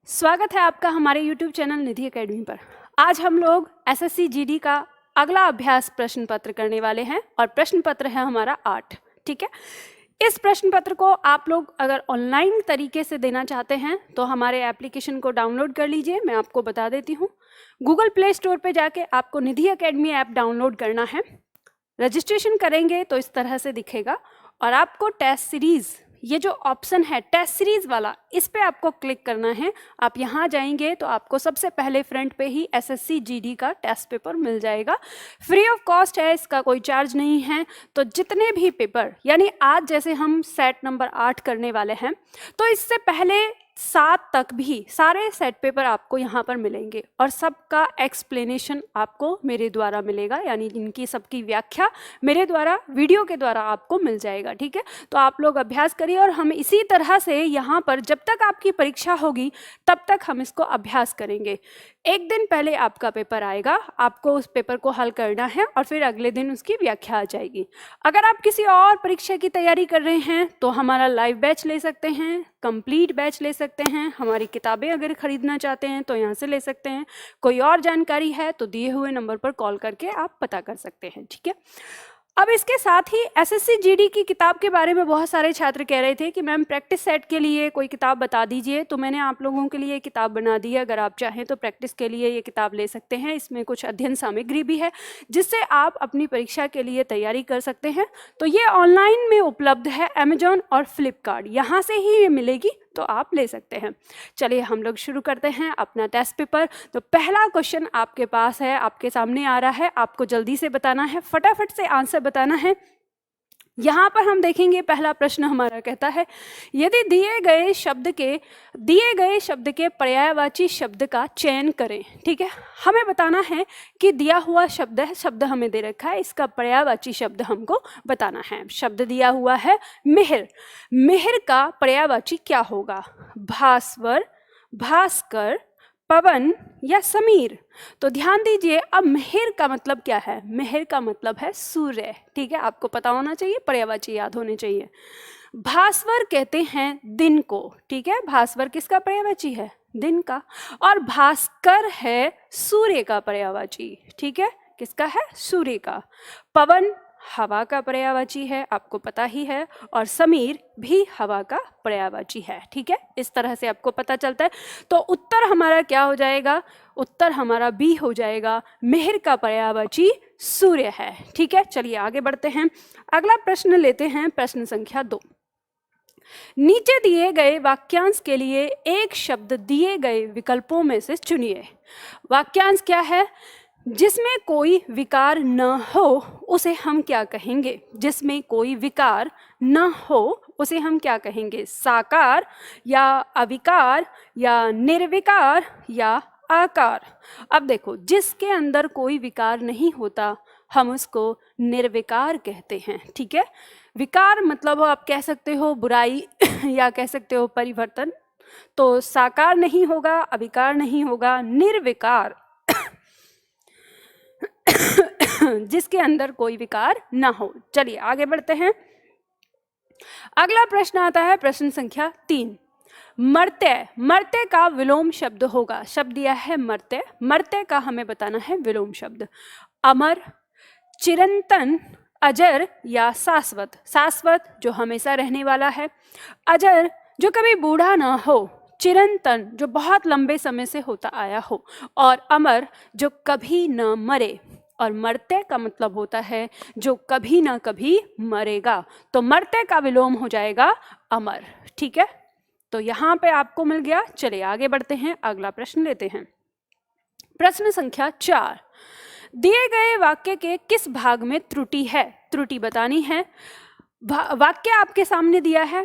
स्वागत है आपका हमारे YouTube चैनल निधि एकेडमी पर। आज हम लोग एसएससी जीडी का अगला अभ्यास प्रश्न पत्र करने वाले हैं और प्रश्न पत्र है हमारा 8। ठीक है, इस प्रश्न पत्र को आप लोग अगर ऑनलाइन तरीके से देना चाहते हैं तो हमारे एप्लीकेशन को डाउनलोड कर लीजिए। मैं आपको बता देती हूँ, गूगल प्ले स्टोर पे जाके आपको निधि एकेडमी ऐप डाउनलोड करना है। रजिस्ट्रेशन करेंगे तो इस तरह से दिखेगा और आपको टेस्ट सीरीज, ये जो ऑप्शन है टेस्ट सीरीज वाला, इस पे आपको क्लिक करना है। आप यहाँ जाएंगे तो आपको सबसे पहले फ्रंट पे ही एसएससी जीडी का टेस्ट पेपर मिल जाएगा। फ्री ऑफ कॉस्ट है, इसका कोई चार्ज नहीं है। तो जितने भी पेपर, यानी आज जैसे हम सेट नंबर 8 करने वाले हैं, तो इससे पहले 7 तक भी सारे सेट पेपर आपको यहाँ पर मिलेंगे और सबका एक्सप्लेनेशन आपको मेरे द्वारा मिलेगा, यानी इनकी सबकी व्याख्या मेरे द्वारा वीडियो के द्वारा आपको मिल जाएगा। ठीक है, तो आप लोग अभ्यास करिए और हम इसी तरह से यहाँ पर जब तक आपकी परीक्षा होगी तब तक हम इसको अभ्यास करेंगे। एक दिन पहले आपका पेपर आएगा, आपको उस पेपर को हल करना है और फिर अगले दिन उसकी व्याख्या आ जाएगी। अगर आप किसी और परीक्षा की तैयारी कर रहे हैं तो हमारा लाइव बैच ले सकते हैं, कंप्लीट बैच ले सकते हैं। हमारी किताबें अगर खरीदना चाहते हैं तो यहाँ से ले सकते हैं। कोई और जानकारी है तो दिए हुए नंबर पर कॉल करके आप पता कर सकते हैं। ठीक है, अब इसके साथ ही एसएससी जीडी की किताब के बारे में बहुत सारे छात्र कह रहे थे कि मैम प्रैक्टिस सेट के लिए कोई किताब बता दीजिए, तो मैंने आप लोगों के लिए किताब बना दी है। अगर आप चाहें तो प्रैक्टिस के लिए ये किताब ले सकते हैं। इसमें कुछ अध्ययन सामग्री भी है जिससे आप अपनी परीक्षा के लिए तैयारी कर सकते हैं। तो ये ऑनलाइन में उपलब्ध है, अमेजॉन और फ्लिपकार्ट, यहाँ से ही ये मिलेगी, तो आप ले सकते हैं। चलिए हम लोग शुरू करते हैं अपना टेस्ट पेपर। तो पहला क्वेश्चन आपके पास है, आपके सामने आ रहा है, आपको जल्दी से बताना है, फटाफट से आंसर बताना है। यहाँ पर हम देखेंगे पहला प्रश्न हमारा कहता है, यदि दिए गए शब्द के पर्यायवाची शब्द का चयन करें। ठीक है, हमें बताना है कि दिया हुआ शब्द हमें दे रखा है, इसका पर्यायवाची शब्द हमको बताना है। शब्द दिया हुआ है मिहिर, मिहिर का पर्यायवाची क्या होगा? भास्वर, भास्कर, पवन या समीर? तो ध्यान दीजिए, अब मिहिर का मतलब क्या है? मिहिर का मतलब है सूर्य। ठीक है, आपको पता होना चाहिए, पर्यायवाची याद होने चाहिए। भास्वर कहते हैं दिन को। ठीक है, भास्वर किसका पर्यायवाची है? दिन का। और भास्कर है सूर्य का पर्यायवाची। ठीक है, किसका है? सूर्य का। पवन हवा का पर्यायवाची है, आपको पता ही है, और समीर भी हवा का पर्यायवाची है। ठीक है, इस तरह से आपको पता चलता है। तो उत्तर हमारा क्या हो जाएगा? उत्तर हमारा बी हो जाएगा, मिहिर का पर्यायवाची सूर्य है। ठीक है, चलिए आगे बढ़ते हैं। अगला प्रश्न लेते हैं, प्रश्न संख्या 2। नीचे दिए गए वाक्यांश के लिए एक शब्द दिए गए विकल्पों में से चुनिए। वाक्यांश क्या है? जिसमें कोई विकार न हो उसे हम क्या कहेंगे? जिसमें कोई विकार न हो उसे हम क्या कहेंगे? साकार या अविकार या निर्विकार या आकार? अब देखो, जिसके अंदर कोई विकार नहीं होता हम उसको निर्विकार कहते हैं। ठीक है, विकार मतलब आप कह सकते हो बुराई या कह सकते हो परिवर्तन। तो साकार नहीं होगा, अविकार नहीं होगा, निर्विकार जिसके अंदर कोई विकार ना हो। चलिए आगे बढ़ते हैं। अगला प्रश्न आता है, प्रश्न संख्या 3। मर्त्य, मर्त्य का विलोम शब्द होगा। शब्द दिया है मर्त्य, मर्त्य का हमें बताना है विलोम शब्द। अमर, चिरंतन, अजर या शाश्वत? शाश्वत जो हमेशा रहने वाला है, अजर जो कभी बूढ़ा ना हो, चिरंतन जो बहुत लंबे समय से होता आया हो, और अमर जो कभी न मरे। और मर्त्य का मतलब होता है जो कभी ना कभी मरेगा। तो मर्त्य का विलोम हो जाएगा अमर। ठीक है, तो यहाँ पे आपको मिल गया। चलिए आगे बढ़ते हैं, अगला प्रश्न लेते हैं। प्रश्न संख्या 4। दिए गए वाक्य के किस भाग में त्रुटि है? त्रुटि बतानी है। वाक्य आपके सामने दिया है,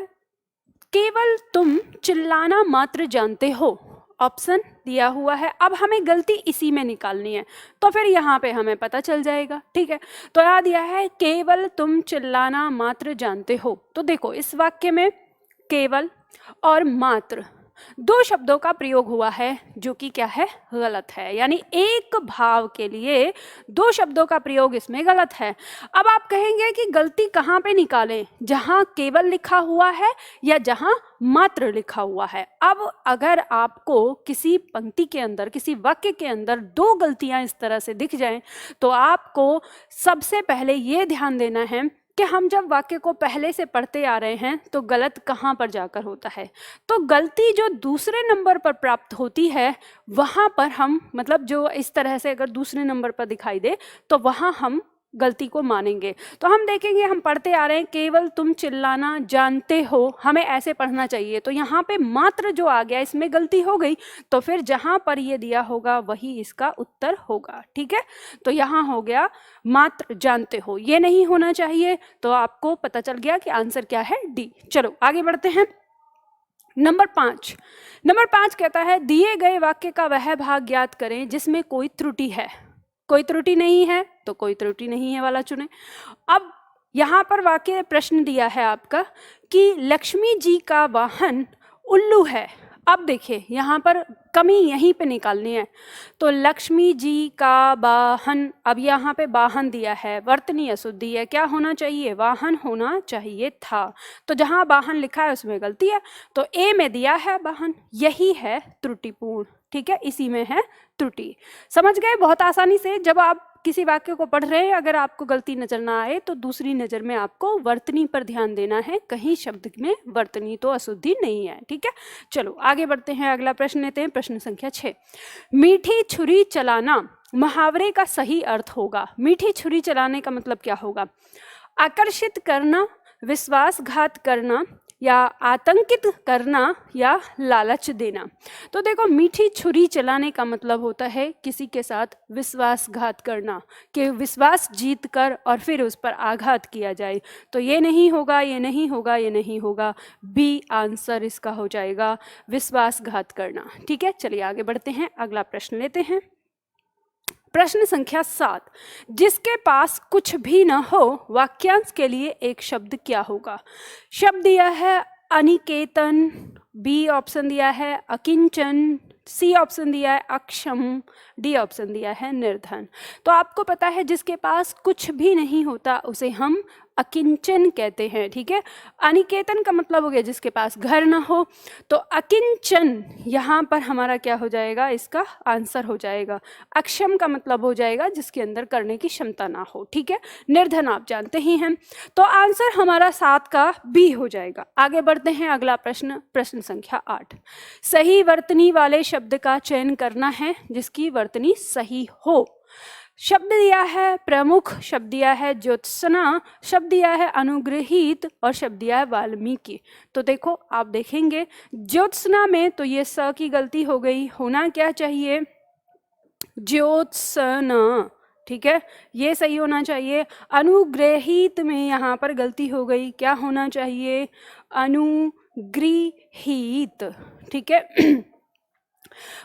केवल तुम चिल्लाना मात्र जानते हो। ऑप्शन दिया हुआ है, अब हमें गलती इसी में निकालनी है, तो फिर यहाँ पे हमें पता चल जाएगा। ठीक है, तो यहाँ दिया है केवल तुम चिल्लाना मात्र जानते हो। तो देखो, इस वाक्य में केवल और मात्र, दो शब्दों का प्रयोग हुआ है जो कि क्या है, गलत है। यानी एक भाव के लिए दो शब्दों का प्रयोग इसमें गलत है। अब आप कहेंगे कि गलती कहाँ पे निकालें, जहाँ केवल लिखा हुआ है या जहाँ मात्र लिखा हुआ है। अब अगर आपको किसी पंक्ति के अंदर, किसी वाक्य के अंदर दो गलतियां इस तरह से दिख जाएं, तो आपको सबसे पहले ये ध्यान देना है कि हम जब वाक्य को पहले से पढ़ते आ रहे हैं तो गलत कहाँ पर जाकर होता है। तो गलती जो दूसरे नंबर पर प्राप्त होती है वहाँ पर हम, मतलब जो इस तरह से अगर दूसरे नंबर पर दिखाई दे तो वहाँ हम गलती को मानेंगे। तो हम देखेंगे, हम पढ़ते आ रहे हैं केवल तुम चिल्लाना जानते हो, हमें ऐसे पढ़ना चाहिए। तो यहाँ पे मात्र जो आ गया इसमें गलती हो गई, तो फिर जहाँ पर ये दिया होगा वही इसका उत्तर होगा। ठीक है, तो यहाँ हो गया मात्र जानते हो, ये नहीं होना चाहिए। तो आपको पता चल गया कि आंसर क्या है, डी। चलो आगे बढ़ते हैं। नंबर 5 कहता है दिए गए वाक्य का वह भाग ज्ञात करें जिसमें कोई त्रुटि है। कोई त्रुटि नहीं है तो कोई त्रुटि नहीं है वाला चुने। अब यहाँ पर वाक्य प्रश्न दिया है आपका कि लक्ष्मी जी का वाहन उल्लू है। अब देखिए यहाँ पर कमी यहीं पे निकालनी है। तो लक्ष्मी जी का वाहन, अब यहाँ पे वाहन दिया है, वर्तनी अशुद्धि है, क्या होना चाहिए, वाहन होना चाहिए था। तो जहाँ वाहन लिखा है उसमें गलती है, तो ए में दिया है वाहन, यही है त्रुटिपूर्ण। ठीक है, इसी में है त्रुटि। समझ गए बहुत आसानी से। जब आप किसी वाक्य को पढ़ रहे हैं, अगर आपको गलती नजर ना आए तो दूसरी नजर में आपको वर्तनी पर ध्यान देना है, कहीं शब्द में वर्तनी तो अशुद्धि नहीं है। ठीक है, चलो आगे बढ़ते हैं, अगला प्रश्न लेते हैं, प्रश्न संख्या 6। मीठी छुरी चलाना मुहावरे का सही अर्थ होगा। मीठी छुरी चलाने का मतलब क्या होगा, आकर्षित करना, विश्वासघात करना, या आतंकित करना, या लालच देना। तो देखो मीठी छुरी चलाने का मतलब होता है किसी के साथ विश्वासघात करना, कि विश्वास जीत कर और फिर उस पर आघात किया जाए। तो ये नहीं होगा, ये नहीं होगा, ये नहीं होगा, बी आंसर इसका हो जाएगा, विश्वासघात करना। ठीक है, चलिए आगे बढ़ते हैं, अगला प्रश्न लेते हैं। प्रश्न संख्या 7, जिसके पास कुछ भी न हो वाक्यांश के लिए एक शब्द क्या होगा। शब्द दिया है अनिकेतन, बी ऑप्शन दिया है अकिंचन, सी ऑप्शन दिया है अक्षम, डी ऑप्शन दिया है निर्धन। तो आपको पता है जिसके पास कुछ भी नहीं होता उसे हम अकिंचन कहते हैं। ठीक है, अनिकेतन का मतलब हो गया जिसके पास घर ना हो, तो अकिंचन यहाँ पर हमारा क्या हो जाएगा, इसका आंसर हो जाएगा। अक्षम का मतलब हो जाएगा जिसके अंदर करने की क्षमता ना हो। ठीक है, निर्धन आप जानते ही हैं, तो आंसर हमारा 7 का बी हो जाएगा। आगे बढ़ते हैं, अगला प्रश्न, प्रश्न संख्या 8। सही वर्तनी वाले शब्द का चयन करना है जिसकी वर्तनी सही हो। शब्द दिया है प्रमुख, शब्द दिया है ज्योत्सना, शब्द दिया है अनुग्रहित, और शब्द दिया है वाल्मीकि। तो देखो आप देखेंगे ज्योत्सना में तो ये स की गलती हो गई, होना क्या चाहिए, ज्योत्सना। ठीक है, ये सही होना चाहिए। अनुग्रहित में यहाँ पर गलती हो गई, क्या होना चाहिए, अनुगृहित। ठीक है,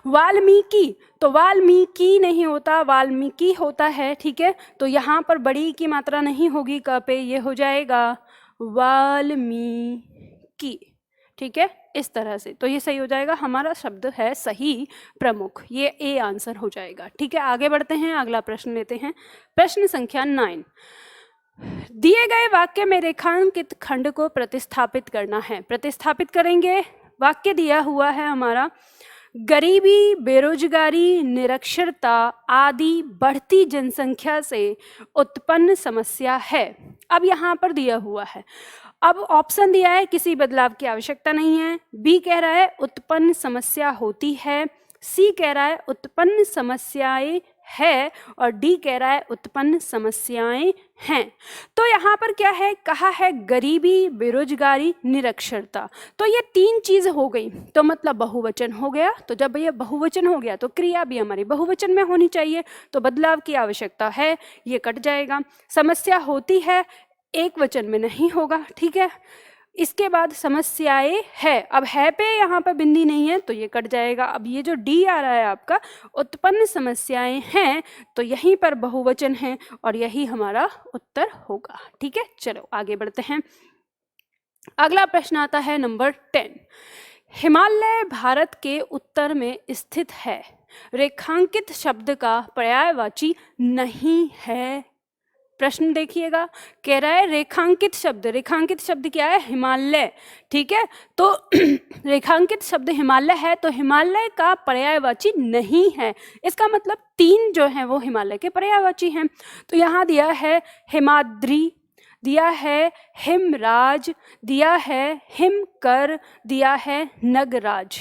वाल्मीकि, तो वाल्मीकि नहीं होता, वाल्मीकि होता है। ठीक है, तो यहाँ पर बड़ी की मात्रा नहीं होगी क पे, ये हो जाएगा वाल्मीकि। ठीक है, इस तरह से, तो ये सही हो जाएगा, हमारा शब्द है सही प्रमुख, ये ए आंसर हो जाएगा। ठीक है, आगे बढ़ते हैं, अगला प्रश्न लेते हैं, प्रश्न संख्या 9। दिए गए वाक्य में रेखांकित खंड को प्रतिस्थापित करना है। प्रतिस्थापित करेंगे, वाक्य दिया हुआ है हमारा, गरीबी, बेरोजगारी, निरक्षरता आदि बढ़ती जनसंख्या से उत्पन्न समस्या है। अब यहाँ पर दिया हुआ है, अब ऑप्शन दिया है किसी बदलाव की आवश्यकता नहीं है। बी कह रहा है उत्पन्न समस्या होती है, सी कह रहा है उत्पन्न समस्याएं है, और डी कह रहा है उत्पन्न समस्याएं हैं। तो यहाँ पर क्या है, कहा है गरीबी, बेरोजगारी, निरक्षरता। तो ये 3 चीज हो गई, तो मतलब बहुवचन हो गया। तो जब ये बहुवचन हो गया तो क्रिया भी हमारी बहुवचन में होनी चाहिए, तो बदलाव की आवश्यकता है, ये कट जाएगा। समस्या होती है, एक वचन में नहीं होगा। ठीक है, इसके बाद समस्याएं है, अब है पे यहाँ पर बिंदी नहीं है तो ये कट जाएगा। अब ये जो डी आ रहा है आपका, उत्पन्न समस्याएं हैं, तो यहीं पर बहुवचन है और यही हमारा उत्तर होगा। ठीक है, चलो आगे बढ़ते हैं, अगला प्रश्न आता है नंबर 10। हिमालय भारत के उत्तर में स्थित है। रेखांकित शब्द का पर्यायवाची नहीं है। प्रश्न देखिएगा, कह रहा है रेखांकित शब्द क्या है? हिमालय। ठीक है, तो रेखांकित शब्द हिमालय है, तो हिमालय का पर्यायवाची नहीं है। इसका मतलब 3 जो है वो हिमालय के पर्यायवाची हैं। तो यहाँ दिया है हिमाद्री, दिया है हिमराज, दिया है हिमकर, दिया है नगराज।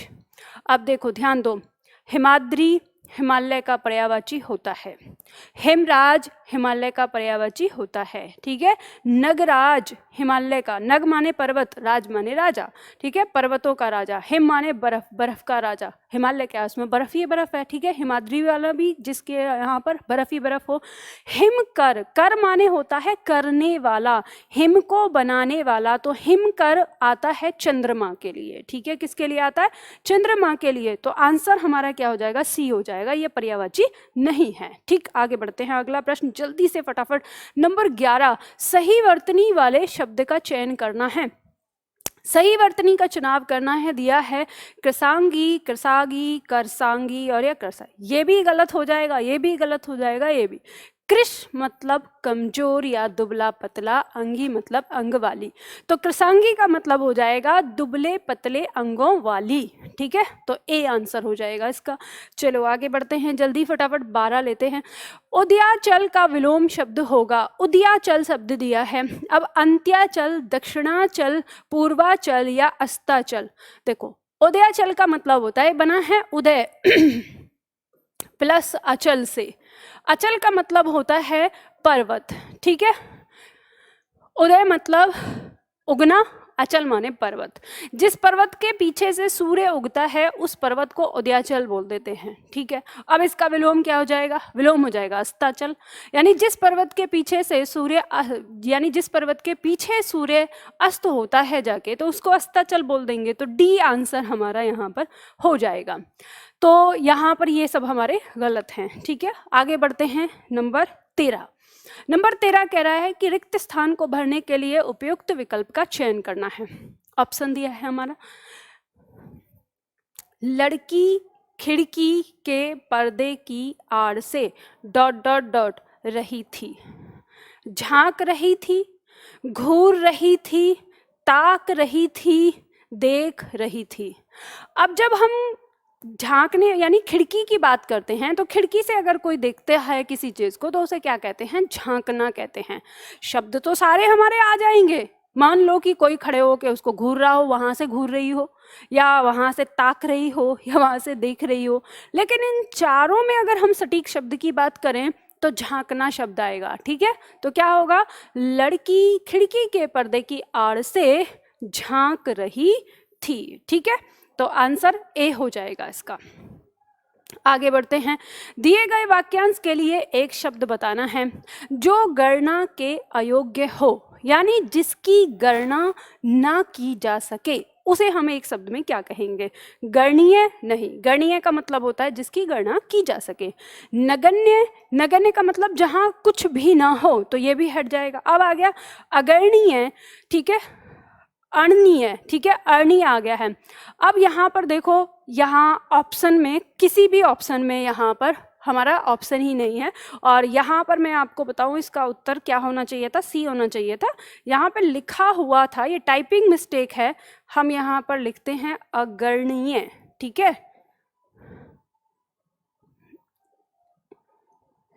अब देखो ध्यान दो, हिमाद्री हिमालय का पर्यायवाची होता है, हिमराज हिमालय का पर्यायवाची होता है। ठीक है, नगराज हिमालय का, नग माने पर्वत, राज माने राजा। ठीक है, पर्वतों का राजा। हिम माने बर्फ, बर्फ का राजा। हिमालय क्या है? उसमें बर्फ ही बर्फ है। ठीक है, हिमाद्री वाला भी जिसके यहाँ पर बर्फ ही बर्फ हो। हिमकर, कर माने होता है करने वाला, हिम को बनाने वाला। तो हिमकर आता है चंद्रमा के लिए। ठीक है, किसके लिए आता है? चंद्रमा के लिए। तो आंसर हमारा क्या हो जाएगा? सी हो जाएगा, ये पर्यायवाची नहीं है। ठीक, आगे बढ़ते हैं। अगला प्रश्न जल्दी से फटाफट। नंबर 11, सही वर्तनी वाले शब्द का चयन करना है। सही वर्तनी का चुनाव करना है। दिया है कृसांगी, कृसागी, करसांगी और या करसा। ये भी गलत हो जाएगा, ये भी गलत हो जाएगा, ये भी। कृश मतलब कमजोर या दुबला पतला, अंगी मतलब अंग वाली। तो कृसांगी का मतलब हो जाएगा दुबले पतले अंगों वाली। ठीक है, तो ए आंसर हो जाएगा इसका। चलो आगे बढ़ते हैं जल्दी फटाफट। 12 लेते हैं। उदयाचल का विलोम शब्द होगा। उदयाचल शब्द दिया है। अब अंत्याचल, दक्षिणाचल, पूर्वाचल या अस्ताचल। देखो उदयाचल का मतलब होता है, बना है उदय प्लस अचल से। अचल का मतलब होता है पर्वत। ठीक है, उदय मतलब उगना, अचल माने पर्वत। जिस पर्वत के पीछे से सूर्य उगता है उस पर्वत को उदयाचल बोल देते हैं। ठीक है, अब इसका विलोम क्या हो जाएगा? विलोम हो जाएगा अस्ताचल। यानी जिस पर्वत के पीछे से सूर्य, यानी जिस पर्वत के पीछे सूर्य अस्त होता है जाके, तो उसको अस्ताचल बोल देंगे। तो डी आंसर हमारा यहाँ पर हो जाएगा। तो यहाँ पर ये सब हमारे गलत हैं। ठीक है, आगे बढ़ते हैं। नंबर 13। नंबर 13 कह रहा है कि रिक्त स्थान को भरने के लिए उपयुक्त विकल्प का चयन करना है। ऑप्शन दिया है हमारा, लड़की खिड़की के पर्दे की आड़ से डॉट डॉट डॉट रही थी, झांक रही थी, घूर रही थी, ताक रही थी, देख रही थी। अब जब हम झांकने यानी खिड़की की बात करते हैं, तो खिड़की से अगर कोई देखता है किसी चीज को तो उसे क्या कहते हैं? झांकना कहते हैं। शब्द तो सारे हमारे आ जाएंगे। मान लो कि कोई खड़े हो के उसको घूर रहा हो, वहां से घूर रही हो, या वहां से ताक रही हो, या वहां से देख रही हो। लेकिन इन चारों में अगर हम सटीक शब्द की बात करें तो झांकना शब्द आएगा। ठीक है, तो क्या होगा? लड़की खिड़की के पर्दे की आड़ से झांक रही थी। ठीक है, तो आंसर ए हो जाएगा इसका। आगे बढ़ते हैं। दिए गए वाक्यांश के लिए एक शब्द बताना है जो गणना के अयोग्य हो, यानी जिसकी गणना ना की जा सके, उसे हम एक शब्द में क्या कहेंगे? गणनीय नहीं। गणनीय का मतलब होता है जिसकी गणना की जा सके। नगण्य, नगण्य का मतलब जहां कुछ भी ना हो, तो ये भी हट जाएगा। अब आ गया अगणनीय। ठीक है, अणनीय। ठीक है, अणनीय आ गया है। अब यहाँ पर देखो, यहाँ ऑप्शन में किसी भी ऑप्शन में यहाँ पर हमारा ऑप्शन ही नहीं है। और यहाँ पर मैं आपको बताऊँ इसका उत्तर क्या होना चाहिए था? सी होना चाहिए था। यहाँ पर लिखा हुआ था, ये टाइपिंग मिस्टेक है। हम यहाँ पर लिखते हैं अगणनीय। ठीक है,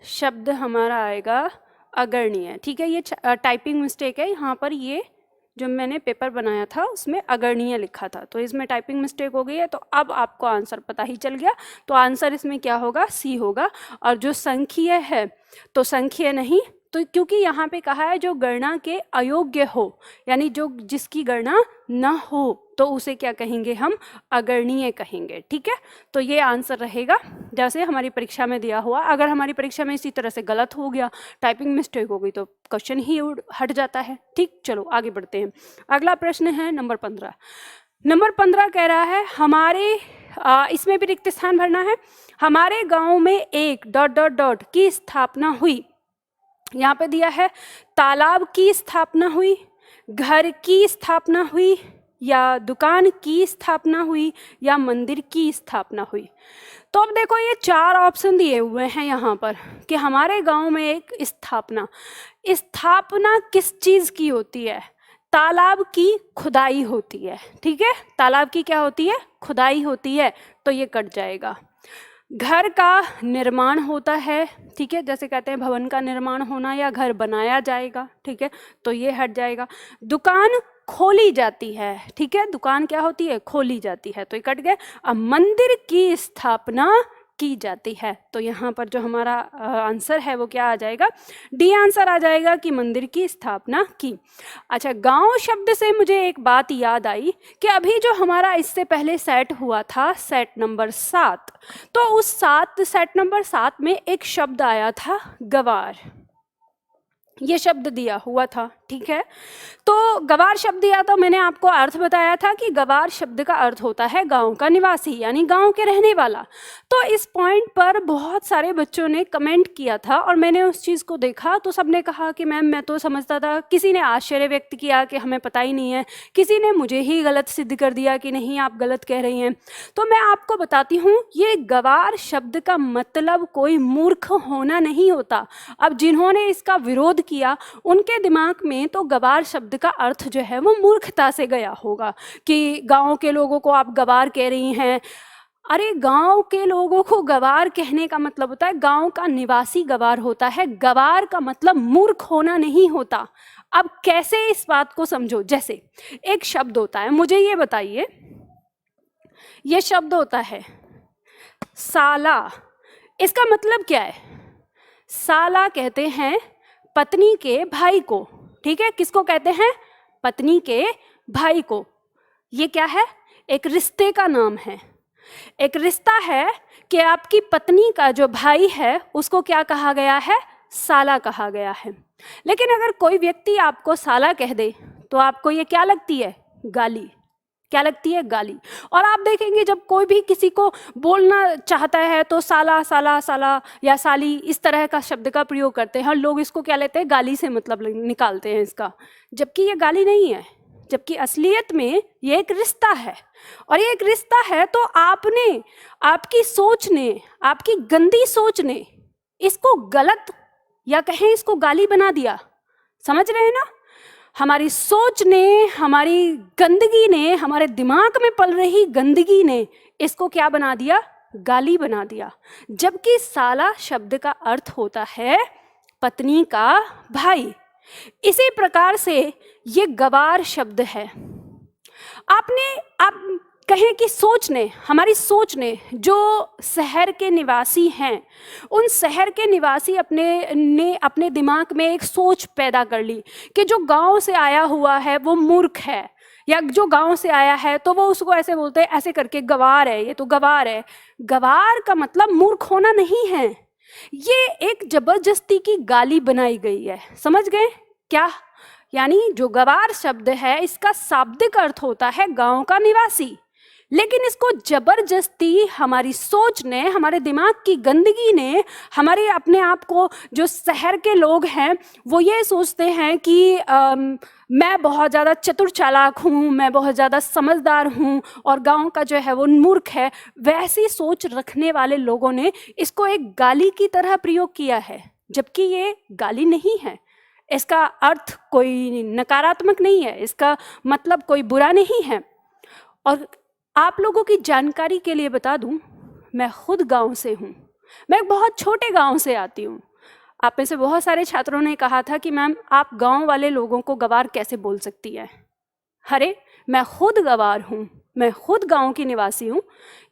शब्द हमारा आएगा अगणनीय। ठीक है, ये टाइपिंग मिस्टेक है। यहाँ पर ये जो मैंने पेपर बनाया था उसमें अगणनीय लिखा था, तो इसमें टाइपिंग मिस्टेक हो गई है। तो अब आपको आंसर पता ही चल गया। तो आंसर इसमें क्या होगा? सी होगा। और जो संख्यीय है तो संख्यीय नहीं, तो क्योंकि यहाँ पे कहा है जो गणना के अयोग्य हो, यानी जो जिसकी गणना न हो, तो उसे क्या कहेंगे? हम अगणनीय कहेंगे। ठीक है, तो ये आंसर रहेगा जैसे हमारी परीक्षा में दिया हुआ। अगर हमारी परीक्षा में इसी तरह से गलत हो गया, टाइपिंग मिस्टेक हो गई, तो क्वेश्चन ही हट जाता है। ठीक, चलो आगे बढ़ते हैं। अगला प्रश्न है नंबर 15। नंबर 15 कह रहा है हमारे इसमें भी रिक्त स्थान भरना है। हमारे गांव में एक डॉट डॉट डॉट की स्थापना हुई। यहाँ पे दिया है तालाब की स्थापना हुई, घर की स्थापना हुई, या दुकान की स्थापना हुई या मंदिर की स्थापना हुई? तो अब देखो ये 4 ऑप्शन दिए हुए हैं यहाँ पर कि हमारे गांव में एक स्थापना किस चीज़ की होती है? तालाब की खुदाई होती है। ठीक है, तालाब की क्या होती है? खुदाई होती है, तो ये कट जाएगा। घर का निर्माण होता है, ठीक है, जैसे कहते हैं भवन का निर्माण होना या घर बनाया जाएगा, ठीक है, तो ये हट जाएगा। दुकान खोली जाती है, ठीक है, दुकान क्या होती है? खोली जाती है, तो ये कट गए। अब मंदिर की स्थापना की जाती है, तो यहाँ पर जो हमारा आंसर है वो क्या आ जाएगा? डी आंसर आ जाएगा कि मंदिर की स्थापना की। अच्छा, गांव शब्द से मुझे एक बात याद आई कि अभी जो हमारा इससे पहले सेट हुआ था, सेट नंबर 7, तो उस सेट नंबर 7 में एक शब्द आया था गवार, ये शब्द दिया हुआ था, ठीक है। तो गवार शब्द दिया तो मैंने आपको अर्थ बताया था कि गवार शब्द का अर्थ होता है गांव का निवासी, यानी गांव के रहने वाला। तो इस पॉइंट पर बहुत सारे बच्चों ने कमेंट किया था और मैंने उस चीज़ को देखा तो सबने कहा कि मैम मैं तो समझता था, किसी ने आश्चर्य व्यक्त किया कि हमें पता ही नहीं है, किसी ने मुझे ही गलत सिद्ध कर दिया कि नहीं आप गलत कह रही हैं। तो मैं आपको बताती हूँ, ये गवार शब्द का मतलब कोई मूर्ख होना नहीं होता। अब जिन्होंने इसका विरोध किया उनके दिमाग में तो गवार शब्द का अर्थ जो है वो मूर्खता से गया होगा कि गांव के लोगों को आप गवार कह रही हैं। अरे गांव के लोगों को गवार कहने का मतलब होता है गांव का निवासी गवार होता है, गवार का मतलब मूर्ख होना नहीं होता। अब कैसे इस बात को समझो, जैसे एक शब्द होता है, मुझे ये बताइए, ये शब्द होता है साला, इसका मतलब क्या है? साला कहते हैं पत्नी के भाई को, ठीक है, किसको कहते हैं? पत्नी के भाई को। ये क्या है? एक रिश्ते का नाम है, एक रिश्ता है कि आपकी पत्नी का जो भाई है उसको क्या कहा गया है? साला कहा गया है। लेकिन अगर कोई व्यक्ति आपको साला कह दे तो आपको ये क्या लगती है? गाली। क्या लगती है? गाली। और आप देखेंगे जब कोई भी किसी को बोलना चाहता है तो साला साला साला या साली इस तरह का शब्द का प्रयोग करते हैं और लोग इसको क्या लेते हैं? गाली से मतलब निकालते हैं इसका, जबकि ये गाली नहीं है, जबकि असलियत में ये एक रिश्ता है। और ये एक रिश्ता है तो आपने, आपकी सोच ने, आपकी गंदी सोच ने इसको गलत या कहें इसको गाली बना दिया। समझ रहे हैं ना? हमारी सोच ने, हमारी गंदगी ने, हमारे दिमाग में पल रही गंदगी ने इसको क्या बना दिया? गाली बना दिया। जबकि साला शब्द का अर्थ होता है पत्नी का भाई। इसी प्रकार से ये गवार शब्द है। आप कहें कि सोच ने, हमारी सोच ने, जो शहर के निवासी हैं, उन शहर के निवासी अपने दिमाग में एक सोच पैदा कर ली कि जो गांव से आया हुआ है वो मूर्ख है, या जो गांव से आया है तो वो उसको ऐसे बोलते हैं, ऐसे करके गवार है, ये तो गवार है। गवार का मतलब मूर्ख होना नहीं है, ये एक जबरदस्ती की गाली बनाई गई है। समझ गए क्या? यानी जो गवार शब्द है इसका शाब्दिक अर्थ होता है गांव का निवासी, लेकिन इसको जबरदस्ती हमारी सोच ने, हमारे दिमाग की गंदगी ने, हमारे अपने आप को, जो शहर के लोग हैं वो ये सोचते हैं कि मैं बहुत ज़्यादा चतुर चालाक हूँ, मैं बहुत ज़्यादा समझदार हूँ और गांव का जो है वो मूर्ख है, वैसी सोच रखने वाले लोगों ने इसको एक गाली की तरह प्रयोग किया है, जबकि ये गाली नहीं है। इसका अर्थ कोई नकारात्मक नहीं है, इसका मतलब कोई बुरा नहीं है। और आप लोगों की जानकारी के लिए बता दूं, मैं खुद गांव से हूं, मैं बहुत छोटे गांव से आती हूं। आप में से बहुत सारे छात्रों ने कहा था कि मैम आप गांव वाले लोगों को गवार कैसे बोल सकती है? अरे मैं खुद गवार हूं, मैं खुद गांव की निवासी हूं।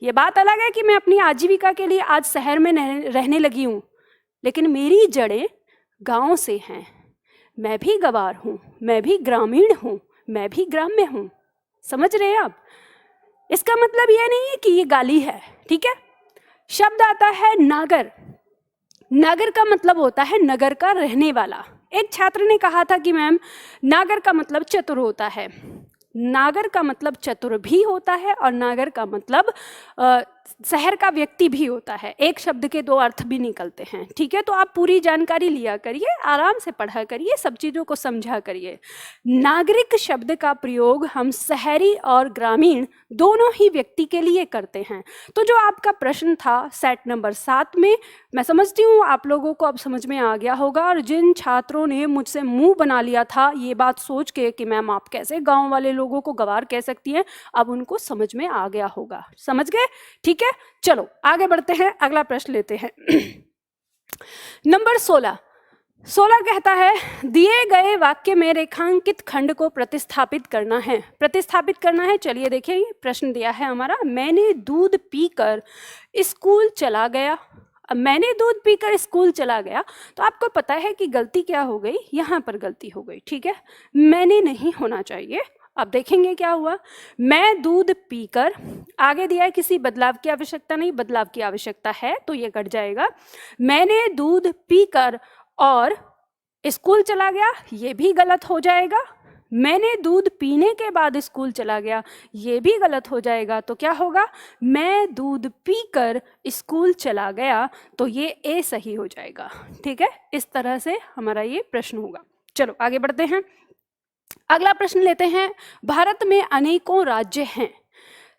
ये बात अलग है कि मैं अपनी आजीविका के लिए आज शहर में रहने लगी हूं, लेकिन मेरी जड़ें गांव से हैं। मैं भी गवार हूं, मैं भी ग्रामीण हूं, मैं भी ग्राम्य हूं। समझ रहे हैं आप? इसका मतलब यह नहीं है कि ये गाली है, ठीक है। शब्द आता है नागर। नागर का मतलब होता है नगर का रहने वाला। एक छात्र ने कहा था कि मैम नागर का मतलब चतुर होता है। नागर का मतलब चतुर भी होता है और नागर का मतलब शहर का व्यक्ति भी होता है, एक शब्द के दो अर्थ भी निकलते हैं, ठीक है। तो आप पूरी जानकारी लिया करिए, आराम से पढ़ा करिए, सब चीज़ों को समझा करिए। नागरिक शब्द का प्रयोग हम शहरी और ग्रामीण दोनों ही व्यक्ति के लिए करते हैं। तो जो आपका प्रश्न था सेट नंबर 7 में, मैं समझती हूँ आप लोगों को अब समझ में आ गया होगा। और जिन छात्रों ने मुझसे मुंह बना लिया था ये बात सोच के कि मैम आप कैसे गांव वाले लोगों को गंवार कह सकती हैं, अब उनको समझ में आ गया होगा। समझ गए? ठीक है, चलो आगे बढ़ते हैं, अगला प्रश्न लेते हैं। नंबर 16 कहता है दिए गए वाक्य में रेखांकित खंड को प्रतिस्थापित करना है। प्रतिस्थापित करना है, चलिए देखिए प्रश्न दिया है हमारा, मैंने दूध पीकर स्कूल चला गया। अब मैंने दूध पीकर स्कूल चला गया, तो आपको पता है कि गलती क्या हो गई, यहाँ पर गलती हो गई, ठीक है। मैंने नहीं होना चाहिए। अब देखेंगे क्या हुआ, मैं दूध पीकर, आगे दिया है किसी बदलाव की आवश्यकता नहीं, बदलाव की आवश्यकता है तो ये कट जाएगा। मैंने दूध पीकर और स्कूल चला गया, ये भी गलत हो जाएगा। मैंने दूध पीने के बाद स्कूल चला गया, ये भी गलत हो जाएगा। तो क्या होगा, मैं दूध पीकर स्कूल चला गया, तो ये ए सही हो जाएगा, ठीक है। इस तरह से हमारा ये प्रश्न होगा। चलो आगे बढ़ते हैं, अगला प्रश्न लेते हैं। भारत में अनेकों राज्य हैं,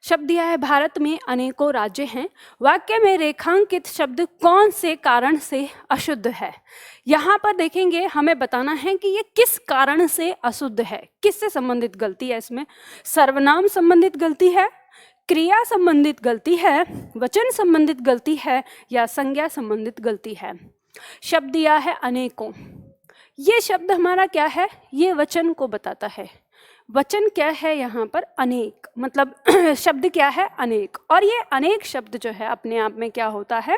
शब्द दिया है भारत में अनेकों राज्य हैं, वाक्य में रेखांकित शब्द कौन से कारण से अशुद्ध है। यहाँ पर देखेंगे हमें बताना है कि ये किस कारण से अशुद्ध है, किससे संबंधित गलती है इसमें। सर्वनाम संबंधित गलती है, क्रिया संबंधित गलती है, वचन संबंधित गलती है, या संज्ञा संबंधित गलती है। शब्द दिया है अनेकों, ये शब्द हमारा क्या है, ये वचन को बताता है। वचन क्या है यहाँ पर, अनेक, मतलब शब्द क्या है, अनेक। और ये अनेक शब्द जो है अपने आप में क्या होता है,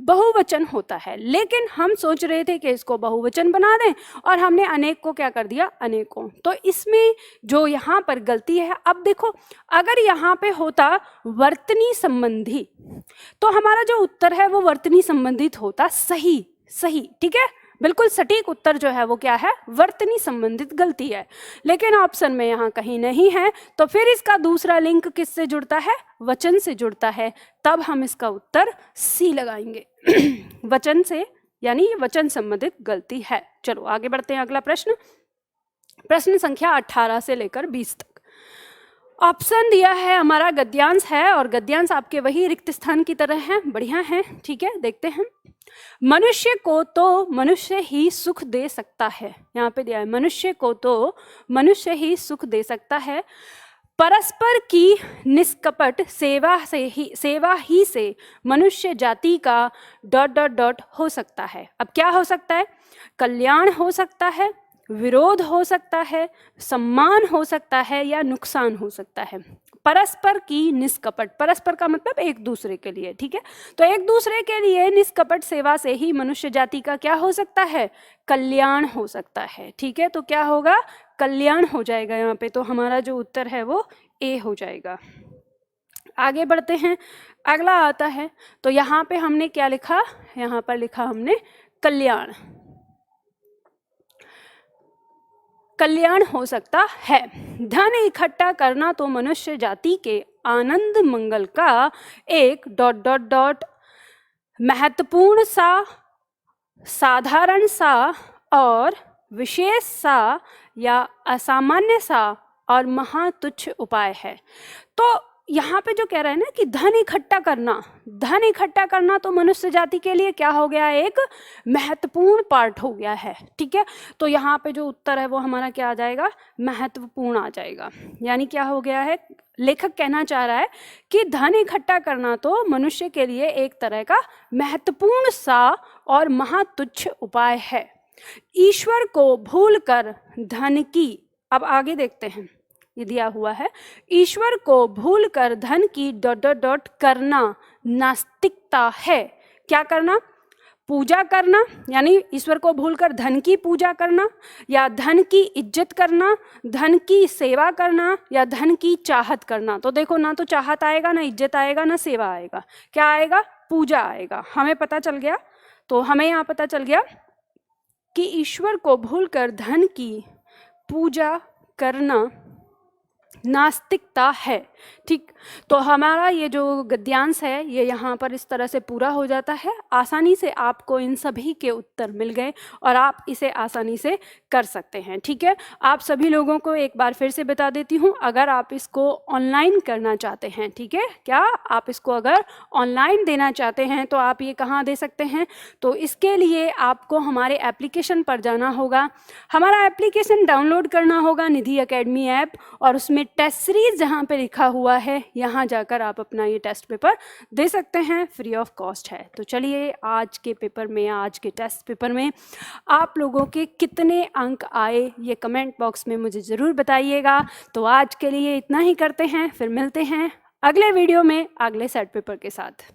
बहुवचन होता है। लेकिन हम सोच रहे थे कि इसको बहुवचन बना दें और हमने अनेक को क्या कर दिया, अनेकों। तो इसमें जो यहाँ पर गलती है, अब देखो अगर यहाँ पे होता वर्तनी संबंधी तो हमारा जो उत्तर है वो वर्तनी संबंधित होता, सही, ठीक है, बिल्कुल सटीक उत्तर जो है वो क्या है, वर्तनी संबंधित गलती है। लेकिन ऑप्शन में यहाँ कहीं नहीं है, तो फिर इसका दूसरा लिंक किससे जुड़ता है, वचन से जुड़ता है, तब हम इसका उत्तर सी लगाएंगे। वचन से, यानी ये वचन संबंधित गलती है। चलो आगे बढ़ते हैं, अगला प्रश्न, प्रश्न संख्या 18 से लेकर 20 तक। ऑप्शन दिया है हमारा गद्यांश है, और गद्यांश आपके वही रिक्त स्थान की तरह है, बढ़िया है, ठीक है। देखते हैं, मनुष्य को तो मनुष्य ही सुख दे सकता है, यहाँ पे दिया है मनुष्य को तो मनुष्य ही सुख दे सकता है, परस्पर की निष्कपट सेवा ही से मनुष्य जाति का ... हो सकता है। अब क्या हो सकता है, कल्याण हो सकता है, विरोध हो सकता है, सम्मान हो सकता है, या नुकसान हो सकता है। परस्पर की निष्कपट, परस्पर का मतलब एक दूसरे के लिए, ठीक है। तो एक दूसरे के लिए निष्कपट सेवा से ही मनुष्य जाति का क्या हो सकता है, कल्याण हो सकता है, ठीक है। तो क्या होगा, कल्याण हो जाएगा यहाँ पे। तो हमारा जो उत्तर है वो ए हो जाएगा। आगे बढ़ते हैं, अगला आता है, तो यहाँ पे हमने क्या लिखा, यहाँ पर लिखा हमने कल्याण, कल्याण हो सकता है। धन इकट्ठा करना तो मनुष्य जाति के आनंद मंगल का एक ... महत्वपूर्ण सा, साधारण सा और विशेष सा या असामान्य सा और महातुच्छ उपाय है। तो यहाँ पे जो कह रहा है ना कि धन इकट्ठा करना तो मनुष्य जाति के लिए क्या हो गया, एक महत्वपूर्ण पार्ट हो गया है, ठीक है। तो यहाँ पे जो उत्तर है वो हमारा क्या आ जाएगा, महत्वपूर्ण आ जाएगा। यानी क्या हो गया है, लेखक कहना चाह रहा है कि धन इकट्ठा करना तो मनुष्य के लिए एक तरह का महत्वपूर्ण सा और महातुच्छ उपाय है। ईश्वर को भूलकर धन की, अब आगे देखते हैं, ये दिया हुआ है, ईश्वर को भूलकर धन की ... करना नास्तिकता है। क्या करना, पूजा करना, यानी ईश्वर को भूलकर धन की पूजा करना, या धन की इज्जत करना, धन की सेवा करना, या धन की चाहत करना। तो देखो ना तो चाहत आएगा, ना इज्जत आएगा, ना सेवा आएगा, क्या आएगा, पूजा आएगा। हमें पता चल गया, तो हमें यहाँ पता चल गया कि ईश्वर को भूलकर धन की पूजा करना नास्तिकता है। ठीक, तो हमारा ये जो गद्यांश है ये यहाँ पर इस तरह से पूरा हो जाता है। आसानी से आपको इन सभी के उत्तर मिल गए और आप इसे आसानी से कर सकते हैं। ठीक है, आप सभी लोगों को एक बार फिर से बता देती हूँ, अगर आप इसको ऑनलाइन करना चाहते हैं, ठीक है, क्या आप इसको अगर ऑनलाइन देना चाहते हैं तो आप ये कहाँ दे सकते हैं? तो इसके लिए आपको हमारे एप्लीकेशन पर जाना होगा। हमारा एप्लीकेशन डाउनलोड करना होगा, निधि एकेडमी ऐप, और उसमें टेस्ट सीरीज जहाँ पे लिखा हुआ है यहाँ जाकर आप अपना ये टेस्ट पेपर दे सकते हैं, फ्री ऑफ कॉस्ट है। तो चलिए आज के पेपर में, आज के टेस्ट पेपर में आप लोगों के कितने अंक आए ये कमेंट बॉक्स में मुझे ज़रूर बताइएगा। तो आज के लिए इतना ही करते हैं, फिर मिलते हैं अगले वीडियो में अगले सेट पेपर के साथ।